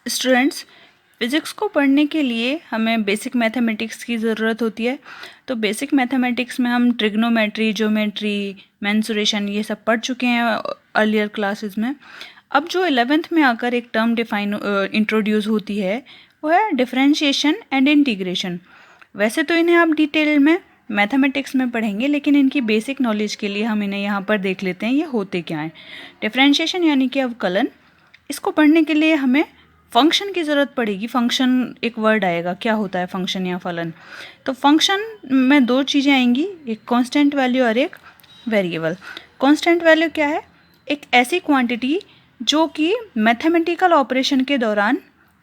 Students, physics को पढ़ने के लिए हमें बेसिक मैथमेटिक्स की ज़रूरत होती है। तो बेसिक मैथमेटिक्स में हम ट्रिग्नोमेट्री, ज्योमेट्री, मेंसुरेशन ये सब पढ़ चुके हैं अर्लियर क्लासेस में। अब जो 11th में आकर एक टर्म इंट्रोड्यूस होती है वो है डिफरेंशिएशन एंड इंटीग्रेशन। वैसे तो इन्हें आप डिटेल में मैथमेटिक्स में पढ़ेंगे, लेकिन इनकी बेसिक नॉलेज के लिए हम इन्हें यहाँ पर देख लेते हैं ये होते क्या हैं। डिफरेंशिएशन यानी कि अवकलन, इसको पढ़ने के लिए हमें फंक्शन की ज़रूरत पड़ेगी। फंक्शन एक वर्ड आएगा, क्या होता है फंक्शन या फलन। तो फंक्शन में दो चीज़ें आएंगी, एक कांस्टेंट वैल्यू और एक वेरिएबल। कांस्टेंट वैल्यू क्या है? एक ऐसी क्वांटिटी जो कि मैथमेटिकल ऑपरेशन के दौरान,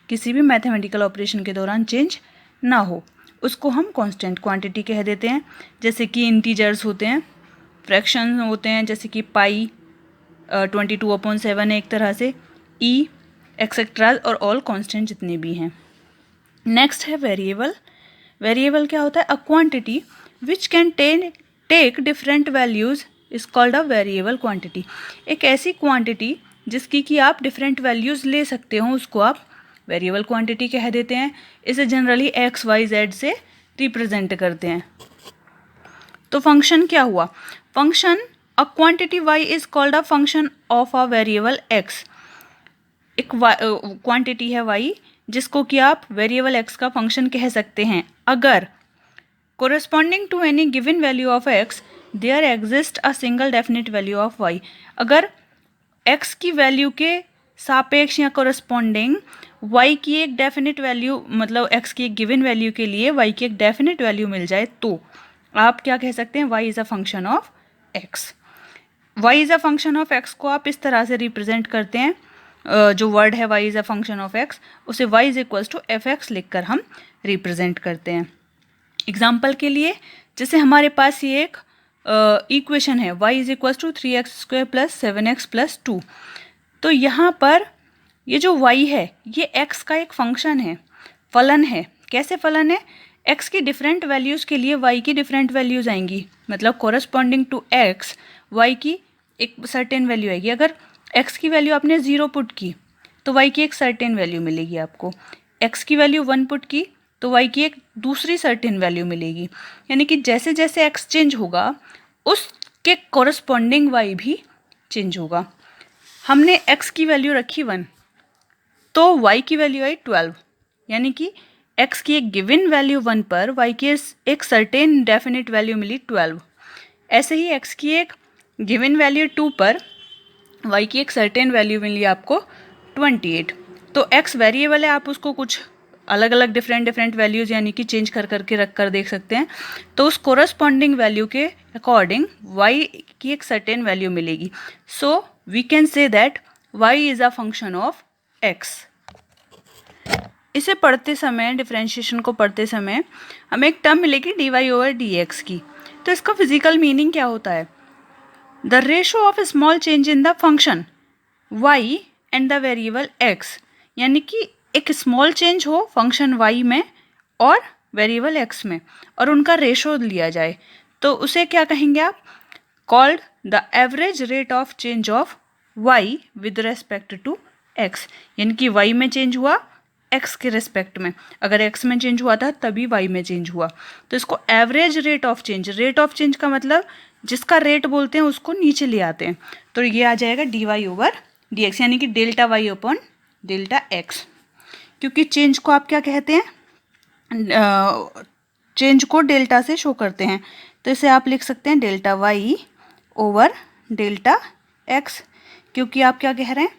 किसी भी मैथमेटिकल ऑपरेशन के दौरान चेंज ना हो, उसको हम कांस्टेंट क्वांटिटी कह देते हैं। जैसे कि इंटीजर्स होते हैं, फ्रैक्शन होते हैं, जैसे कि पाई 22/7 है एक तरह से, ई एक्सेट्रा और ऑल कांस्टेंट जितने भी हैं। नेक्स्ट है वेरिएबल। वेरिएबल क्या होता है? A quantity which can take different values is called a variable quantity. एक ऐसी क्वांटिटी जिसकी कि आप डिफरेंट वैल्यूज़ ले सकते हो, उसको आप वेरिएबल क्वांटिटी कह देते हैं। इसे जनरली एक्स वाई जेड से रिप्रेजेंट करते हैं। तो फंक्शन क्या हुआ? Function, a quantity Y is called a function of a variable X. एक क्वांटिटी है y जिसको कि आप वेरिएबल x का फंक्शन कह सकते हैं अगर corresponding to any given value of x there exist a single definite value of y। अगर x की वैल्यू के सापेक्ष या कोरेस्पॉन्डिंग y की एक डेफिनेट वैल्यू, मतलब x की एक गिवन वैल्यू के लिए y की एक डेफिनेट वैल्यू मिल जाए, तो आप क्या कह सकते हैं? y is a function of x। y is a function of x को आप इस तरह से रिप्रेजेंट करते हैं, जो वर्ड है y is a function of x, उसे y is equals to F X लिख कर हम रिप्रेजेंट करते हैं। एग्जाम्पल के लिए, जैसे हमारे पास ये एक इक्वेशन है y is equals to 3x² + 7x + 2। तो यहाँ पर ये जो y है ये x का एक फंक्शन है, फलन है। कैसे फलन है? x की डिफरेंट वैल्यूज़ के लिए y की डिफरेंट वैल्यूज़ आएंगी, मतलब कोरस्पॉन्डिंग टू x y की एक सर्टेन वैल्यू आएगी। अगर x की वैल्यू आपने 0 पुट की तो y की एक सर्टेन वैल्यू मिलेगी आपको। x की वैल्यू 1 पुट की तो y की एक दूसरी सर्टेन वैल्यू मिलेगी। यानी कि जैसे जैसे x चेंज होगा उसके कोरस्पॉन्डिंग y भी चेंज होगा। हमने x की वैल्यू रखी 1 तो y की वैल्यू आई 12, यानी कि x की एक गिवन वैल्यू 1 पर y की एक सर्टेन डेफिनेट वैल्यू मिली 12। ऐसे ही x की एक गिवन वैल्यू 2 पर y की एक सर्टेन वैल्यू मिली आपको 28। तो x वेरिएबल है, आप उसको कुछ अलग अलग डिफरेंट वैल्यूज़ यानी कि चेंज कर करके रख कर देख सकते हैं। तो उस कोरस्पॉन्डिंग वैल्यू के अकॉर्डिंग y की एक सर्टेन वैल्यू मिलेगी। So we can say that y is a function of x। इसे पढ़ते समय, डिफरेंशिएशन को पढ़ते समय हमें एक टर्म मिलेगी dy/dx की। तो इसका फिजिकल मीनिंग क्या होता है? The ratio of A small change in the function y and the variable x, यानी कि एक स्मॉल चेंज हो फंक्शन y में और वेरिएबल x में और उनका रेशो लिया जाए, तो उसे क्या कहेंगे आप? Called the average rate of change of y with respect to x। यानी कि y में चेंज हुआ x के रेस्पेक्ट में, अगर x में चेंज हुआ था तभी y में चेंज हुआ, तो इसको average rate of change. Rate of change का मतलब जिसका रेट बोलते हैं उसको नीचे ले आते हैं, तो ये आ जाएगा dy/dx, यानी कि delta y upon delta x। क्योंकि चेंज को आप क्या कहते हैं? चेंज को डेल्टा से शो करते हैं, तो इसे आप लिख सकते हैं delta y over delta x, क्योंकि आप क्या कह रहे हैं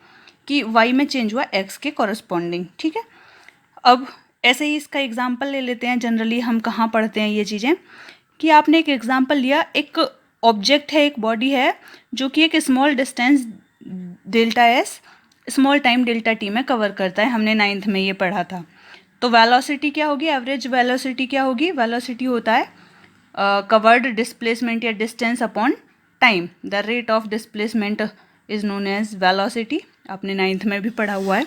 कि y में चेंज हुआ x के कॉरस्पॉन्डिंग। ठीक है, अब ऐसे ही इसका एग्जाम्पल ले लेते हैं। जनरली हम कहाँ पढ़ते हैं ये चीज़ें, कि आपने एक एग्जाम्पल लिया, एक ऑब्जेक्ट है, एक बॉडी है जो कि एक small distance delta S small time delta T में कवर करता है। हमने 9th में ये पढ़ा था। तो वेलोसिटी क्या होगी? एवरेज वेलोसिटी क्या होगी? वेलोसिटी होता है कवर्ड डिस्प्लेसमेंट या distance upon time. The rate of displacement is known as velocity, आपने 9th में भी पढ़ा हुआ है।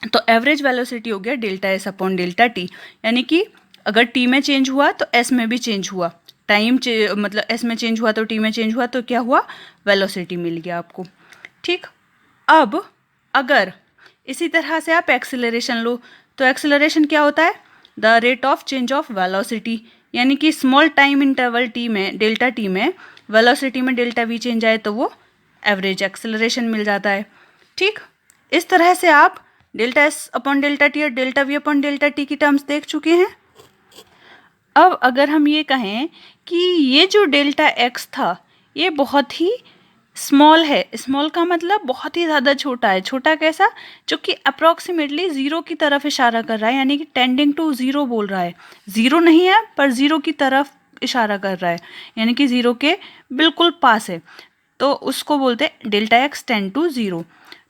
तो एवरेज वेलोसिटी हो गया delta S upon delta T, यानी कि अगर टी में चेंज हुआ तो एस में भी चेंज हुआ, टाइम मतलब एस में चेंज हुआ तो टी में चेंज हुआ, तो क्या हुआ? वेलोसिटी मिल गया आपको। ठीक, अब अगर इसी तरह से आप एक्सेलरेशन लो, तो एक्सेलरेशन क्या होता है? The rate of change of velocity, यानी कि स्मॉल टाइम इंटरवल टी में, डेल्टा टी में वेलोसिटी में डेल्टा वी चेंज आए तो वो एवरेज एक्सेलरेशन मिल जाता है। ठीक, इस तरह से आप delta S upon delta T और delta V upon delta T की टर्म्स देख चुके हैं। अब अगर हम ये कहें कि ये जो डेल्टा एक्स था ये बहुत ही स्मॉल है, स्मॉल का मतलब बहुत ही ज़्यादा छोटा है। छोटा कैसा? जो कि अप्रॉक्सीमेटली ज़ीरो की तरफ इशारा कर रहा है, यानी कि टेंडिंग टू ज़ीरो बोल रहा है। ज़ीरो नहीं है पर ज़ीरो की तरफ इशारा कर रहा है, यानी कि ज़ीरो के बिल्कुल पास है, तो उसको बोलते हैं delta X tend to zero.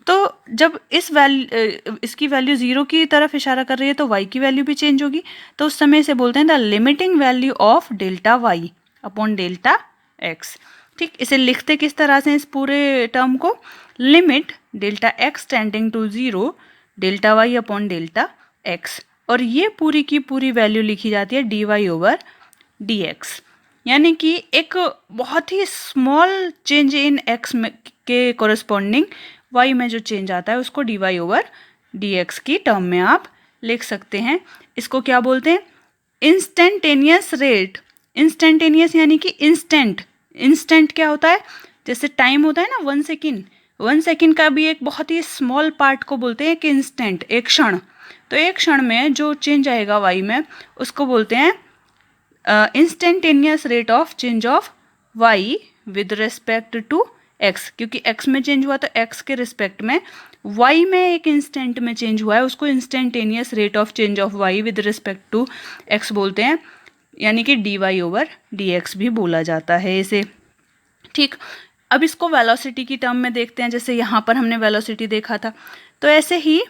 तो जब इसकी वैल्यू ज़ीरो की तरफ इशारा कर रही है तो वाई की वैल्यू भी चेंज होगी, तो उस समय से बोलते हैं the limiting value of delta Y upon delta X. ठीक, इसे लिखते किस तरह से इस पूरे टर्म को? Limit delta X tending to zero delta Y upon delta X, और ये पूरी की पूरी वैल्यू लिखी जाती है D Y over D X, यानी कि एक बहुत ही स्मॉल चेंज इन एक्स में के कोरस्पॉन्डिंग वाई में जो चेंज आता है उसको D Y over D x की टर्म में आप लिख सकते हैं। इसको क्या बोलते हैं? Instantaneous rate. इंस्टेंटेनियस यानी कि इंस्टेंट। इंस्टेंट क्या होता है? जैसे टाइम होता है ना 1 सेकेंड, 1 सेकेंड का भी एक बहुत ही स्मॉल पार्ट को बोलते हैं कि इंस्टेंट, एक क्षण। तो एक क्षण में जो चेंज आएगा वाई में उसको बोलते हैं instantaneous rate of change of Y with respect to X, क्योंकि एक्स में चेंज हुआ तो एक्स के रिस्पेक्ट में वाई में एक इंस्टेंट में चेंज हुआ है, उसको instantaneous rate of change of Y with respect to X बोलते हैं, यानी कि D Y over D X भी बोला जाता है इसे। ठीक, अब इसको वेलोसिटी की टर्म में देखते हैं, जैसे यहाँ पर हमने वेलोसिटी देखा था, तो ऐसे ही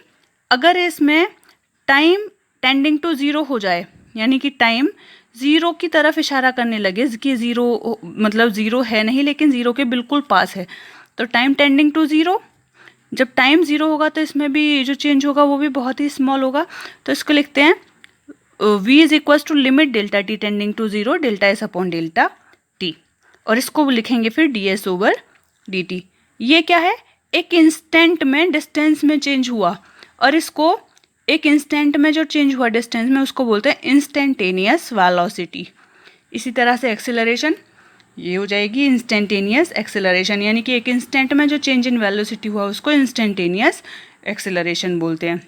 अगर इसमें टाइम टेंडिंग टू ज़ीरो हो जाए, यानी कि टाइम ज़ीरो की तरफ इशारा करने लगे कि ज़ीरो मतलब ज़ीरो है नहीं लेकिन ज़ीरो के बिल्कुल पास है, तो टाइम टेंडिंग टू ज़ीरो, जब टाइम ज़ीरो होगा तो इसमें भी जो चेंज होगा वो भी बहुत ही स्मॉल होगा, तो इसको लिखते हैं v is equals to limit delta T tending to zero delta S upon delta T, और इसको लिखेंगे फिर D S over D T. ये क्या है? एक इंस्टेंट में डिस्टेंस में चेंज हुआ, और इसको एक इंस्टेंट में जो चेंज हुआ डिस्टेंस में उसको बोलते हैं इंस्टेंटेनियस वेलोसिटी। इसी तरह से एक्सेलरेशन ये हो जाएगी इंस्टेंटेनियस एक्सेलरेशन, यानी कि एक इंस्टेंट में जो चेंज इन वेलोसिटी हुआ उसको इंस्टेंटेनियस एक्सेलरेशन बोलते हैं।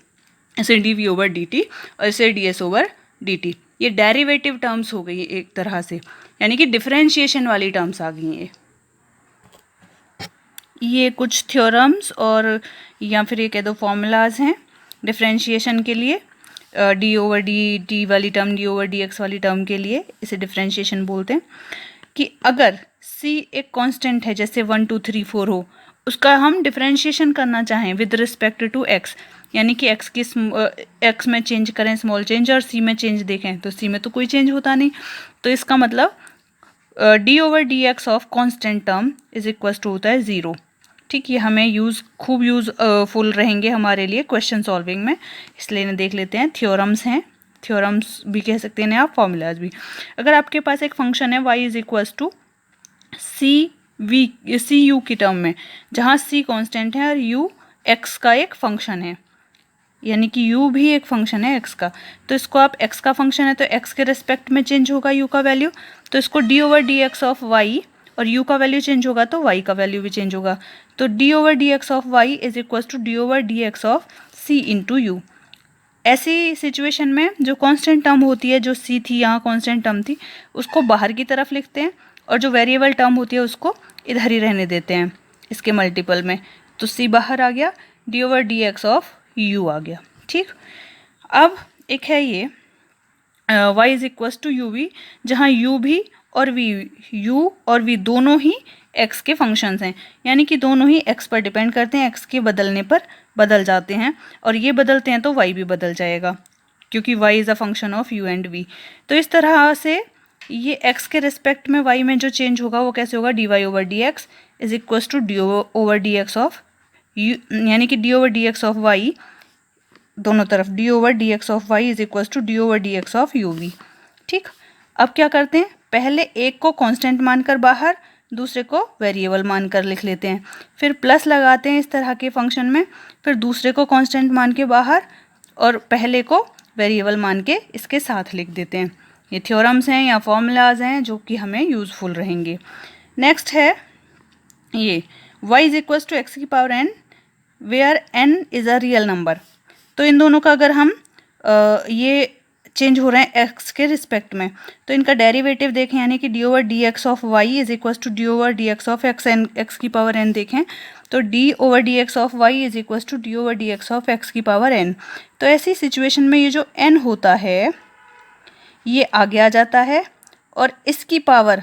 इसे D V over D T और इसे D S over D T. ये डेरिवेटिव टर्म्स हो गई एक तरह से, यानी कि डिफरेंशिएशन वाली टर्म्स आ गई हैं। ये कुछ थ्योरम्स और या फिर ये कह दो फॉर्मूलाज हैं डिफरेंशिएशन के लिए। डी ओवर डी टी वाली term D over D x वाली टर्म के लिए इसे डिफरेंशिएशन बोलते हैं। कि अगर c एक कांस्टेंट है, जैसे 1 2 3 4 हो, उसका हम डिफरेंशिएशन करना चाहें विद रिस्पेक्ट टू x, यानी कि x की x में चेंज करें स्मॉल चेंज और c में चेंज देखें तो c में तो कोई चेंज होता नहीं, तो इसका मतलब D over D x of constant term is equals to होता है 0। ठीक, ये हमें खूब यूज़फुल रहेंगे हमारे लिए क्वेश्चन सॉल्विंग में, इसलिए इन्हें देख लेते हैं। थ्योरम्स हैं, थ्योरम्स भी कह सकते हैं आप, फॉर्मूलाज भी। अगर आपके पास एक फंक्शन है y is equals to C U की टर्म में, जहाँ c कांस्टेंट है और u x का एक फंक्शन है, यानी कि u भी एक फंक्शन है x का, तो इसको आप x का फंक्शन है तो x के रिस्पेक्ट में चेंज होगा u का वैल्यू, तो इसको D over D x of y, और u का वैल्यू चेंज होगा तो y का वैल्यू भी चेंज होगा, तो D over D x of y is equals to D over D x of c into U. ऐसी सिचुएशन में जो कांस्टेंट टर्म होती है, जो c थी यहाँ कांस्टेंट टर्म थी, उसको बाहर की तरफ लिखते हैं, और जो वेरिएबल टर्म होती है उसको इधर ही रहने देते हैं इसके मल्टीपल में, तो c बाहर आ गया, D over D x of u आ गया। ठीक, अब एक है ये y is equals to U V, जहाँ u भी और v दोनों ही x के फंक्शंस हैं, यानी कि दोनों ही x पर डिपेंड करते हैं, x के बदलने पर बदल जाते हैं, और ये बदलते हैं तो y भी बदल जाएगा, क्योंकि y is a function of u and v। तो इस तरह से ये x के रिस्पेक्ट में y में जो चेंज होगा वो कैसे होगा, D Y over D X is equals to D over D x of u, यानी कि D over D x of y दोनों तरफ, D over D x of y is equals to D over D x of U V. ठीक, अब क्या करते हैं, पहले एक को कांस्टेंट मानकर बाहर, दूसरे को वेरिएबल मानकर लिख लेते हैं, फिर प्लस लगाते हैं इस तरह के फंक्शन में, फिर दूसरे को कांस्टेंट मान के बाहर और पहले को वेरिएबल मान के इसके साथ लिख देते हैं। ये थ्योरम्स हैं या फॉर्मूलाज हैं जो कि हमें यूज़फुल रहेंगे। नेक्स्ट है ये y is equal to x की power n where n is a real number. तो इन दोनों का अगर हम ये चेंज हो रहे हैं x के रिस्पेक्ट में, तो इनका डेरिवेटिव देखें, यानी कि D over D x of Y is equal to D over D x of X N X की पावर n देखें, तो D over D x of Y is equal to D over D x of x की power n। तो ऐसी situation में ये जो n होता है ये आगे आ जाता है और इसकी पावर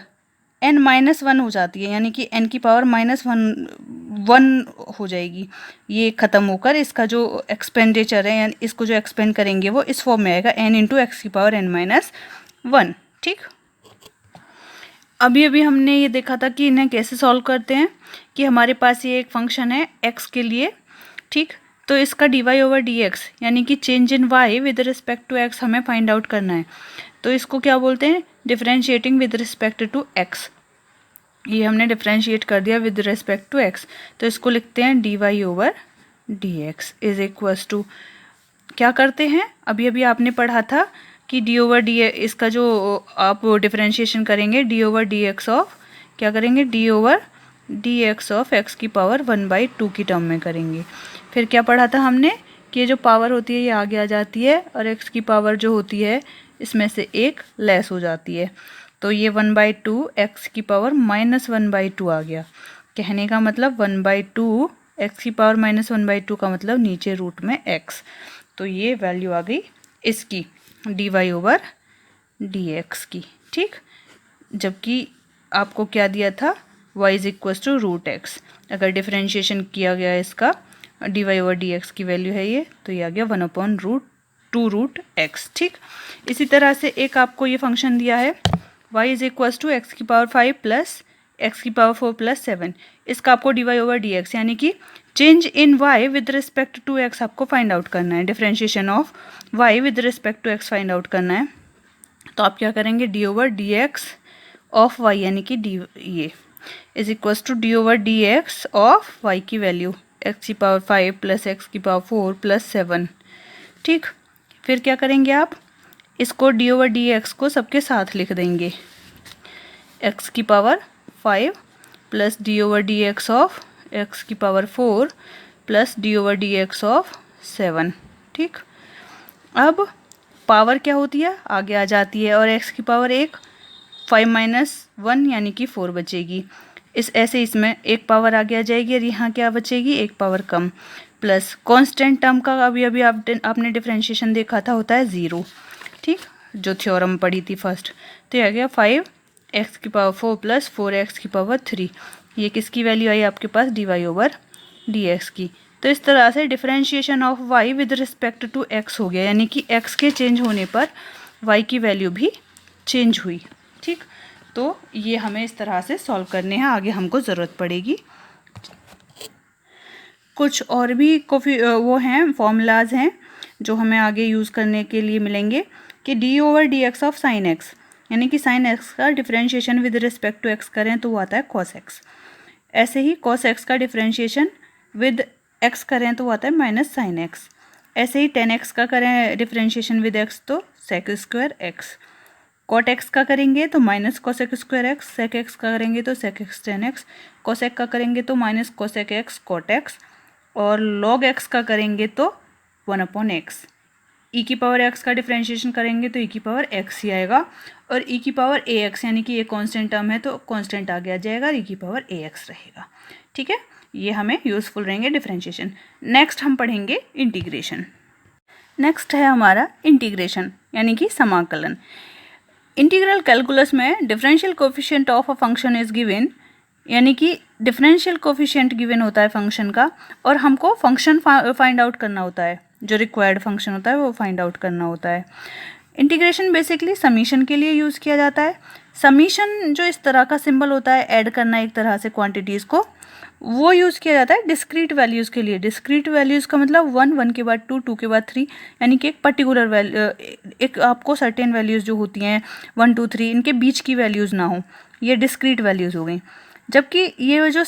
n-1 हो जाती है, यानी कि n की पावर -1 हो जाएगी। ये ख़त्म होकर इसका जो एक्सपेंडिचर है, यानी इसको जो एक्सपेंड करेंगे वो इस फॉर्म में आएगा n इंटू एक्स की पावर n-1। ठीक, अभी हमने ये देखा था कि इन्हें कैसे सॉल्व करते हैं, कि हमारे पास ये एक फंक्शन है x के लिए। ठीक, तो इसका dy ओवर dx यानी कि change in y with respect to x हमें फाइंड आउट करना है। तो इसको क्या बोलते हैं, differentiating with respect to x। ये हमने डिफरेंशिएट कर दिया विद रिस्पेक्ट टू x, तो इसको लिखते हैं dy over dx is equals to, क्या करते हैं, अभी आपने पढ़ा था कि डी ओवर डी, इसका जो आप डिफरेंशिएशन करेंगे D over D x of, क्या करेंगे, D over D x of x की पावर 1/2 की टर्म में करेंगे। फिर क्या पढ़ा था हमने कि ये जो पावर होती है ये आगे आ जाती है और एक्स की पावर जो होती है इसमें से एक लेस हो जाती है, तो ये 1/2 एक्स की पावर -1/2 आ गया। कहने का मतलब 1/2 एक्स की पावर -1/2 का मतलब नीचे रूट में एक्स, तो ये वैल्यू आ गई इसकी D Y over D x की। ठीक, जबकि आपको क्या दिया था, y is equal to root X. अगर डिफरेंशिएशन किया गया इसका D Y over D x की वैल्यू है ये, तो ये आ गया 1/2 रूट एक्स। ठीक, इसी तरह से एक आपको ये फंक्शन दिया है y is equal to x की पावर 5 प्लस एक्स की पावर 4 प्लस 7। इसका आपको D Y over D X यानी कि change in y with respect to x आपको फाइंड आउट करना है, differentiation of y with respect to x find out करना है। तो आप क्या करेंगे, D over D x of y यानी कि डी ये is equal to D over D x of y की वैल्यू एक्स की पावर 5 प्लस एक्स की पावर 4 प्लस 7। ठीक, फिर क्या करेंगे आप, इसको डी ओवर डी एक्स को सबके साथ लिख देंगे, एक्स की power 5 plus d over D x of x की power 4 plus d over D x of 7। ठीक, अब पावर क्या होती है, आगे आ जाती है और एक्स की पावर 5 - 1 यानी कि 4 बचेगी। इस ऐसे इसमें एक पावर आगे आ जाएगी और यहाँ क्या बचेगी, एक पावर कम, प्लस कांस्टेंट टर्म का अभी आपने डिफरेंशिएशन देखा था होता है 0। ठीक, जो थ्योरम पढ़ी थी फर्स्ट, तो ये आ गया 5 एक्स की पावर 4 प्लस 4 एक्स की पावर 3। ये किसकी वैल्यू आई आपके पास, d Y over D x की। तो इस तरह से differentiation of y with respect to x हो गया, यानी कि x के चेंज होने पर y की वैल्यू भी चेंज हुई। ठीक, तो ये हमें इस तरह से सॉल्व करने हैं, आगे हमको ज़रूरत पड़ेगी। कुछ और भी वो हैं फॉर्मूलाज हैं जो हमें आगे यूज़ करने के लिए मिलेंगे, कि D over D x of sine X, यानी कि साइन एक्स का differentiation with respect to X करें तो वो आता है कॉस एक्स। ऐसे ही कॉस एक्स का डिफरेंशिएशन विद एक्स करें तो वो आता है माइनस साइन एक्स। ऐसे ही टेन एक्स का करें डिफरेंशिएशन विद एक्स तो sec square X. Cot X का करेंगे तो minus cosec square X. Sec X का करेंगे तो sec X tan X. Cosec का करेंगे तो minus cosec X cot X. और लॉग एक्स का करेंगे तो 1/x। ई की पावर एक्स का डिफरेंशिएशन करेंगे तो ई की पावर एक्स ही आएगा, और ई की पावर ए एक्स यानी कि ये कांस्टेंट टर्म है तो कांस्टेंट आगे आ जाएगा और ई की पावर ए एक्स रहेगा। ठीक है, ये हमें यूज़फुल रहेंगे डिफरेंशिएशन। नेक्स्ट हम पढ़ेंगे इंटीग्रेशन। नेक्स्ट है हमारा इंटीग्रेशन यानी कि समाकलन। इंटीग्रल कैलकुलस में differential coefficient of a function is given, यानी कि डिफरेंशियल कोफिशिएंट गिवन होता है फंक्शन का और हमको फंक्शन फाइंड आउट करना होता है, जो रिक्वायर्ड फंक्शन होता है वो फाइंड आउट करना होता है। इंटीग्रेशन बेसिकली समीशन के लिए यूज़ किया जाता है। समीशन जो इस तरह का सिंबल होता है, ऐड करना एक तरह से क्वांटिटीज़ को, वो यूज़ किया जाता है डिस्क्रीट वैल्यूज़ के लिए। डिस्क्रीट वैल्यूज़ का मतलब 1, 1 के बाद 2, 2 के बाद 3, यानी कि एक पर्टिकुलर वैल्यू, एक आपको सर्टेन वैल्यूज़ जो होती हैं 1, 2, 3 इनके बीच की वैल्यूज़ ना हो, ये डिस्क्रीट वैल्यूज़ हो गई। जबकि ये जो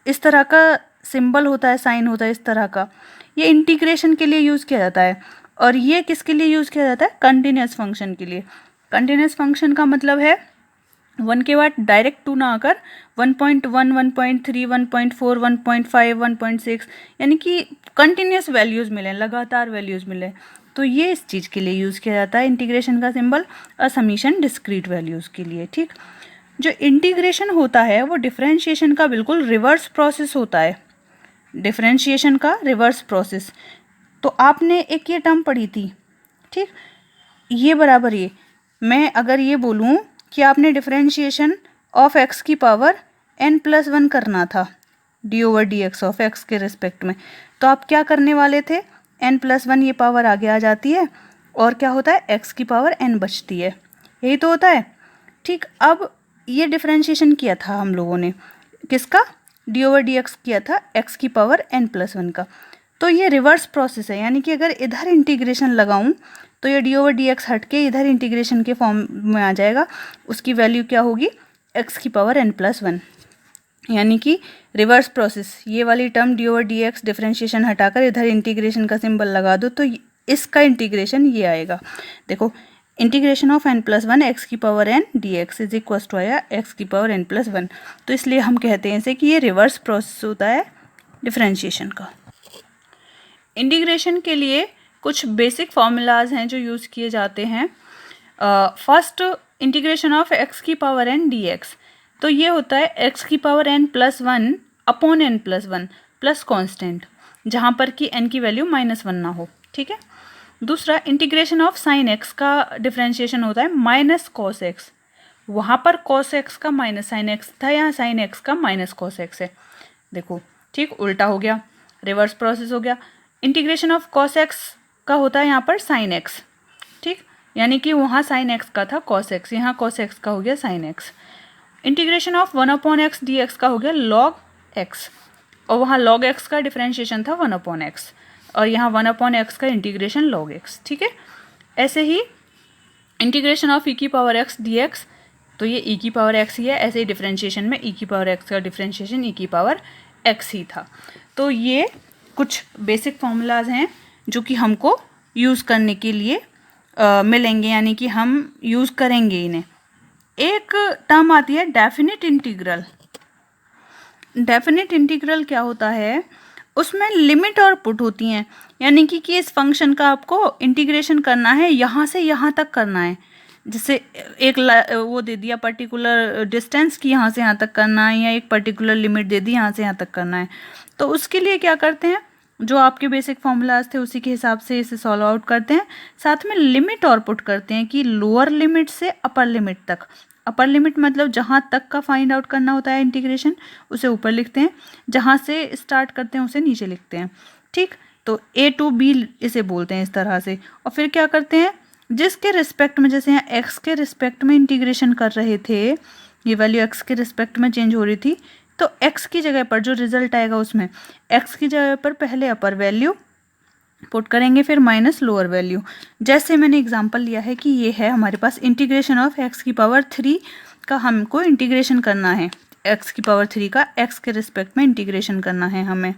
इस तरह का सिंबल होता है, साइन होता है इस तरह का, ये इंटीग्रेशन के लिए यूज़ किया जाता है। और ये किसके लिए यूज़ किया जाता है? कंटिन्यूस फंक्शन के लिए। कंटिन्यूस फंक्शन का मतलब है 1 के बाद डायरेक्ट 2 ना आकर 1.1, 1.3, 1.4, 1.5, 1.6, यानी कि कंटिन्यूस वैल्यूज़ मिलें, लगातार वैल्यूज़ मिलें। तो ये इस चीज़ के लिए यूज़ किया जाता है इंटीग्रेशन का सिंबल, और समीशन डिस्क्रीट वैल्यूज़ के लिए। ठीक, जो इंटीग्रेशन होता है वो डिफरेंशिएशन का बिल्कुल रिवर्स प्रोसेस होता है। डिफरेंशिएशन का रिवर्स प्रोसेस, तो आपने एक ये टर्म पढ़ी थी, ठीक, ये बराबर ये, मैं अगर ये बोलूँ कि आपने डिफरेंशिएशन ऑफ एक्स की पावर n+1 करना था d/dx ऑफ एक्स के रिस्पेक्ट में, तो आप क्या करने वाले थे? n+1 ये पावर आगे आ जाती है और क्या होता है? x की पावर n बचती है, यही तो होता है। ठीक, अब ये डिफरेंशिएशन किया था हम लोगों ने, किसका? d/dx किया था x की पावर n+1 का। तो ये रिवर्स प्रोसेस है, यानी कि अगर इधर इंटीग्रेशन लगाऊं तो ये d/dx हट के इधर इंटीग्रेशन के फॉर्म में आ जाएगा। उसकी वैल्यू क्या होगी? x की पावर n+1, यानी कि रिवर्स प्रोसेस। ये वाली टर्म d/dx डिफरेंशिएशन हटाकर इधर इंटीग्रेशन का सिंबल लगा दो तो इसका इंटीग्रेशन ये आएगा। देखो, इंटीग्रेशन ऑफ n+1 x की power n dx is equal to आया x की पावर n+1। तो इसलिए हम कहते हैं इसे कि ये रिवर्स प्रोसेस होता है डिफरेंशिएशन का। इंटीग्रेशन के लिए कुछ बेसिक फॉर्मूलाज हैं जो यूज़ किए जाते हैं। फर्स्ट, इंटीग्रेशन ऑफ x की पावर n dx, तो ये होता है x की पावर n+1 upon n+1 plus constant, जहाँ पर कि n की वैल्यू -1 ना हो। ठीक है। दूसरा, इंटीग्रेशन ऑफ साइन x का डिफरेंशिएशन होता है माइनस कॉस x, वहाँ पर कॉस x का माइनस साइन x था, यहाँ साइन x का माइनस कॉस x है। देखो, ठीक, उल्टा हो गया, रिवर्स प्रोसेस हो गया। इंटीग्रेशन ऑफ कॉस x का होता है यहाँ पर साइन x, ठीक, यानी कि वहाँ साइन x का था कॉस x, यहाँ कॉस x का हो गया sine x। Integration of 1/x dx का हो गया लॉग x, और वहाँ लॉग x का डिफरेंशिएशन था 1/x, और यहाँ 1/x का इंटीग्रेशन लॉग x। ठीक है। ऐसे ही इंटीग्रेशन ऑफ e की पावर x dx, तो ये e की पावर x ही है, ऐसे ही डिफरेंशिएशन में e की पावर x का डिफरेंशिएशन e की पावर x ही था। तो ये कुछ बेसिक फॉर्मूलाज हैं जो कि हमको यूज़ करने के लिए मिलेंगे, यानी कि हम यूज़ करेंगे इन्हें। एक टर्म आती है डेफिनिट इंटीग्रल। डेफिनिट इंटीग्रल क्या होता है? उसमें लिमिट और पुट होती हैं, यानी कि इस फंक्शन का आपको इंटीग्रेशन करना है, यहाँ से यहाँ तक करना है। जैसे एक वो दे दिया पर्टिकुलर डिस्टेंस की यहाँ से यहाँ तक करना है, या एक पर्टिकुलर लिमिट दे दी यहाँ से यहाँ तक करना है। तो उसके लिए क्या करते हैं, जो आपके बेसिक फॉर्मूलाज थे उसी के हिसाब से इसे सॉल्व आउट करते हैं, साथ में लिमिट और पुट करते हैं कि लोअर लिमिट से अपर लिमिट तक। अपर लिमिट मतलब जहाँ तक का फाइंड आउट करना होता है इंटीग्रेशन, उसे ऊपर लिखते हैं, जहाँ से स्टार्ट करते हैं उसे नीचे लिखते हैं। ठीक, तो A to B इसे बोलते हैं इस तरह से। और फिर क्या करते हैं, जिसके रिस्पेक्ट में, जैसे यहाँ x के रिस्पेक्ट में इंटीग्रेशन कर रहे थे, ये वैल्यू x के रिस्पेक्ट में चेंज हो रही थी, तो x की जगह पर जो रिजल्ट आएगा उसमें x की जगह पर पहले अपर वैल्यू पुट करेंगे, फिर माइनस लोअर वैल्यू। जैसे मैंने एग्जांपल लिया है कि ये है हमारे पास इंटीग्रेशन ऑफ x की पावर 3 का हमको इंटीग्रेशन करना है, x की पावर 3 का x के रिस्पेक्ट में इंटीग्रेशन करना है हमें,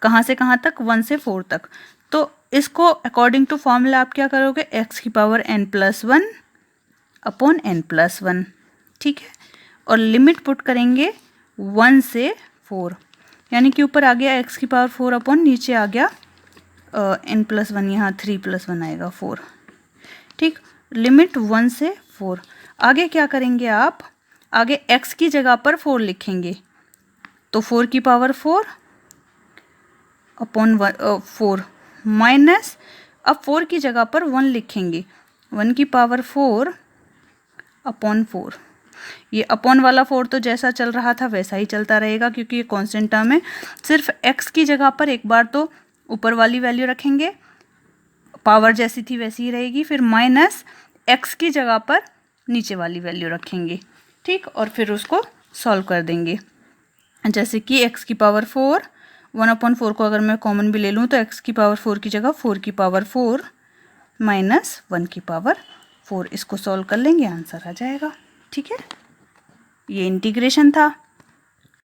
कहाँ से कहाँ तक? 1 से 4 तक। तो इसको अकॉर्डिंग टू फॉर्मूला आप क्या करोगे? x की पावर n+1 अपॉन n+1, ठीक है, और लिमिट पुट करेंगे 1 से 4, यानी कि ऊपर आ गया x की पावर 4 अपॉन नीचे आ गया n+1, यहाँ 3+1 आएगा 4। ठीक, लिमिट 1 से 4। आगे क्या करेंगे आप? आगे x की जगह पर 4 लिखेंगे, तो 4 की पावर 4 अपॉन 4 माइनस, अब 4 की जगह पर 1 लिखेंगे, 1 की पावर 4 अपॉन 4। ये अपॉन वाला 4 तो जैसा चल रहा था वैसा ही चलता रहेगा, क्योंकि ये कांस्टेंट टर्म है। सिर्फ x की जगह पर एक बार तो ऊपर वाली वैल्यू रखेंगे, पावर जैसी थी वैसी ही रहेगी, फिर माइनस x की जगह पर नीचे वाली वैल्यू रखेंगे। ठीक, और फिर उसको सॉल्व कर देंगे। जैसे कि x की पावर 4, 1/4 को अगर मैं कॉमन भी ले लूँ तो x की पावर 4 की जगह 4 की पावर 4 माइनस 1 की पावर 4, इसको सॉल्व कर लेंगे, आंसर आ जाएगा। ठीक है, ये इंटीग्रेशन था।